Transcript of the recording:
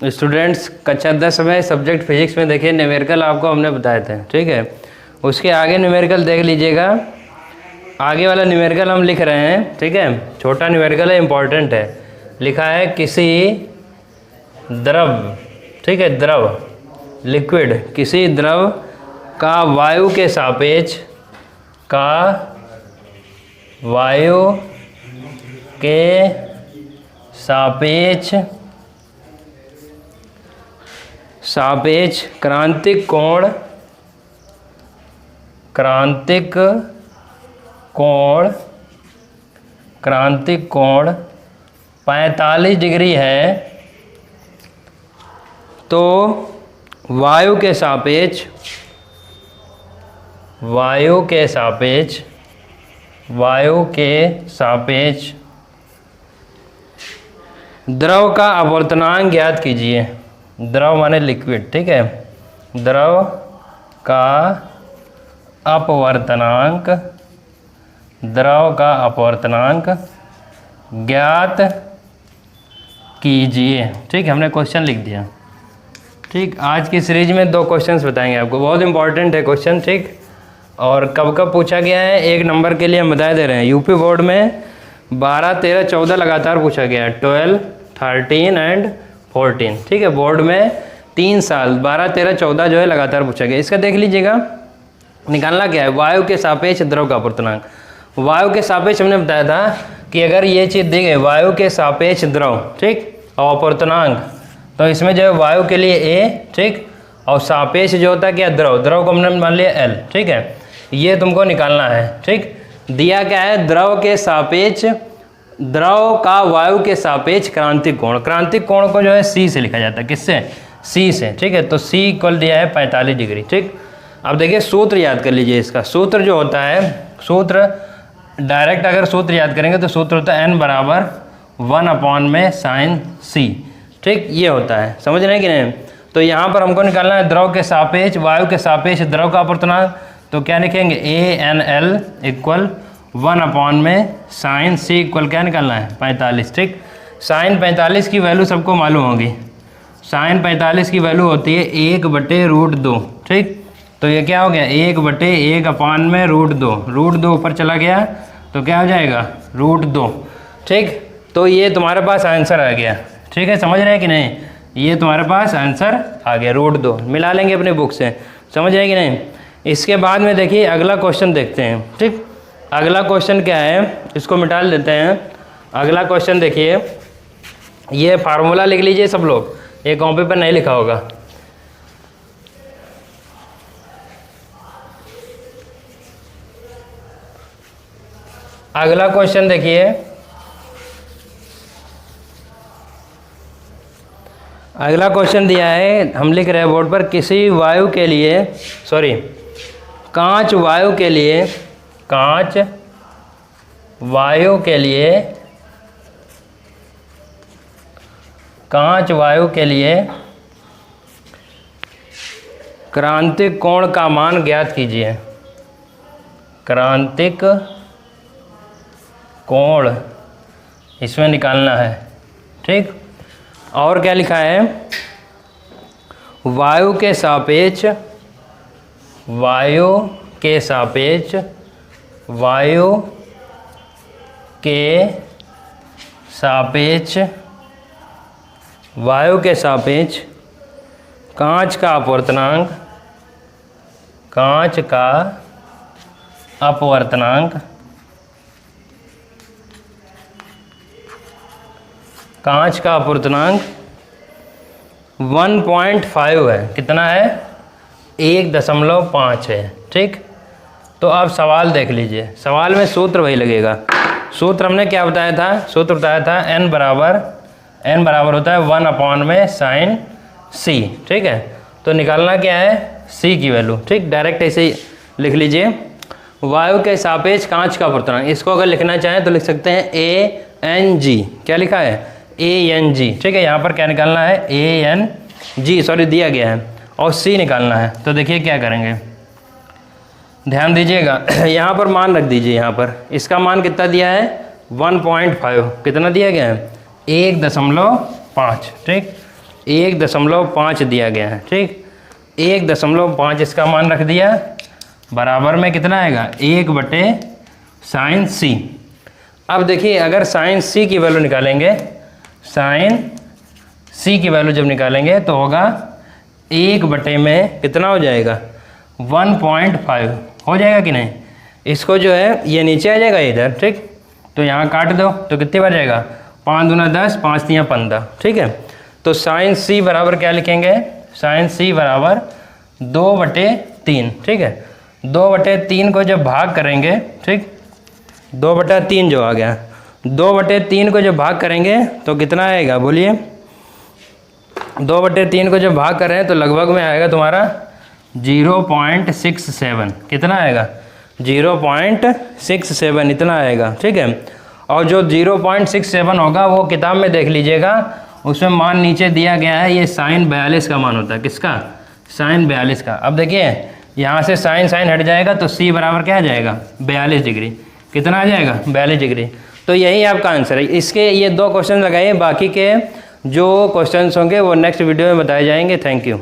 Students कक्षा 10 में subject physics में देखिए न्यूमेरिकल आपको हमने बताए थे, ठीक है। उसके आगे न्यूमेरिकल देख लीजिएगा। आगे वाला न्यूमेरिकल हम लिख रहे हैं, ठीक है। छोटा न्यूमेरिकल है, इम्पॉर्टेंट है। लिखा है किसी द्रव, ठीक है, द्रव लिक्विड, किसी द्रव का वायु के सापेक्ष सापेक्ष क्रांतिक कोण 45 डिग्री है, तो वायु के सापेक्ष द्रव का अपवर्तनांक ज्ञात कीजिए। द्रव माने लिक्विड, ठीक है। द्रव का अपवर्तनांक ज्ञात कीजिए, ठीक है। हमने क्वेश्चन लिख दिया, ठीक। आज की सीरीज में 2 क्वेश्चंस बताएंगे आपको, बहुत इंपॉर्टेंट है क्वेश्चन, ठीक। और कब कब पूछा गया है, 1 नंबर के लिए हम बता दे रहे हैं। यूपी बोर्ड में 12, 13, 14 लगातार पूछा गया है, 12, 13 एंड 14, ठीक है। बोर्ड में 3 साल 12, 13, 14 जो है लगातार पूछा गया। इसका देख लीजिएगा, निकालना क्या है, वायु के सापेक्ष द्रव का अपवर्तनांक। वायु के सापेक्ष हमने बताया था कि अगर ये चीज़ दी गई वायु के सापेक्ष द्रव, ठीक, और अपवर्तनांक, तो इसमें जो है वायु के लिए A, ठीक, और सापेक्ष जो होता है क्या, द्रव को हमने मान लिया L, ठीक है। ये तुमको निकालना है, ठीक। दिया क्या है, द्रव का वायु के सापेक्ष क्रांतिक कोण को जो है C से लिखा जाता है, किससे, C से, ठीक है। तो C इक्वल दिया है 45 डिग्री, ठीक। अब देखिए सूत्र याद कर लीजिए। इसका सूत्र जो होता है, सूत्र डायरेक्ट अगर सूत्र याद करेंगे तो सूत्र होता है n बराबर 1/sin C, ठीक। ये होता है, समझ रहे हैं कि नहीं। तो यहाँ पर हमको निकालना है द्रव के सापेक्ष, वायु के सापेक्ष द्रव का अपवर्तनांक। तो क्या लिखेंगे, ANL equal 1/sin C equal क्या निकालना है, 45, ठीक। sin 45 की वैल्यू सबको मालूम होगी। sin 45 की वैल्यू होती है 1/√2, ठीक। तो ये क्या हो गया, 1/1/√2, √2 ऊपर चला गया तो क्या हो जाएगा, √2, ठीक। तो ये तुम्हारे पास आंसर आ गया, ठीक है। समझ रहे हैं कि नहीं, ये तुम्हारे पास आंसर आ गया, √2। मिला लेंगे अपने बुक से, समझ रहे हैं कि नहीं। इसके बाद में देखिए अगला क्वेश्चन देखते हैं, ठीक। अगला क्वेश्चन क्या है, इसको मिटा देते हैं। अगला क्वेश्चन देखिए, ये फार्मूला लिख लीजिए सब लोग, ये कॉपी पर नहीं लिखा होगा। अगला क्वेश्चन देखिए, अगला क्वेश्चन दिया है, हम लिख रहे हैं बोर्ड पर, किसी वायु के लिए, कांच वायु के लिए क्रांतिक कोण का मान ज्ञात कीजिए। क्रांतिक कोण इसमें निकालना है, ठीक। और क्या लिखा है, वायु के सापेक्ष कांच का अपवर्तनांक 1.5 है। कितना है, 1.5 है, ठीक। तो अब सवाल देख लीजिए। सवाल में सूत्र वही लगेगा। सूत्र हमने क्या बताया था, सूत्र बताया था n बराबर होता है 1/sin C, ठीक है। तो निकालना क्या है, C की वैल्यू, ठीक। डायरेक्ट ऐसे ही लिख लीजिए, वायु के सापेक्ष कांच का अपवर्तनांक। इसको अगर लिखना चाहें तो लिख सकते हैं ANG। क्या लिखा है, ANG, ठीक है। यहाँ पर क्या निकालना है, ANG, सॉरी दिया गया है, और C निकालना है। तो देखिए क्या करेंगे, ध्यान दीजिएगा। यहाँ पर मान रख दीजिए, यहाँ पर इसका मान कितना दिया है, 1.5। कितना दिया गया है, 1.5, ठीक। 1.5 दिया गया है, ठीक। 1.5 इसका मान रख दिया, बराबर में कितना आएगा 1/sin c। अब देखिए अगर sin c की वैल्यू निकालेंगे, sin c की वैल्यू जब निकालेंगे तो होगा 1 में कितना हो जाएगा 1.5 हो जाएगा कि नहीं। इसको जो है ये नीचे आ जाएगा इधर, ठीक। तो यहाँ काट दो तो कितनी बार जाएगा 5 दूना 10, 5 तियाँ 15, ठीक है। तो sin c बराबर क्या लिखेंगे, sin c बराबर 2/3, ठीक है। 2/3 को जब भाग करेंगे, ठीक, 2/3 जो आ गया, 2/3 को जब भाग करेंगे तो कितना आएगा बोलिए। 2/3 को जब भाग कर रहे हैं तो लगभग में आएगा तुम्हारा 0.67, कितना आएगा 0.67 इतना आएगा, ठीक है। और जो 0.67 होगा वो किताब में देख लीजिएगा, उसमें मान नीचे दिया गया है, ये sin 42 का मान होता है, किसका sin 42 का। अब देखिए यहाँ से sin हट जाएगा तो c बराबर क्या आ जाएगा 42 डिग्री, कितना आ जाएगा 42 डिग्री। तो यही आपका आंसर है। इसके ये 2 क्वेश्चन लगाइए, बाकी के जो क्वेश्चंस होंगे वो नेक्स्ट वीडियो में बताए जाएंगे। Thank you.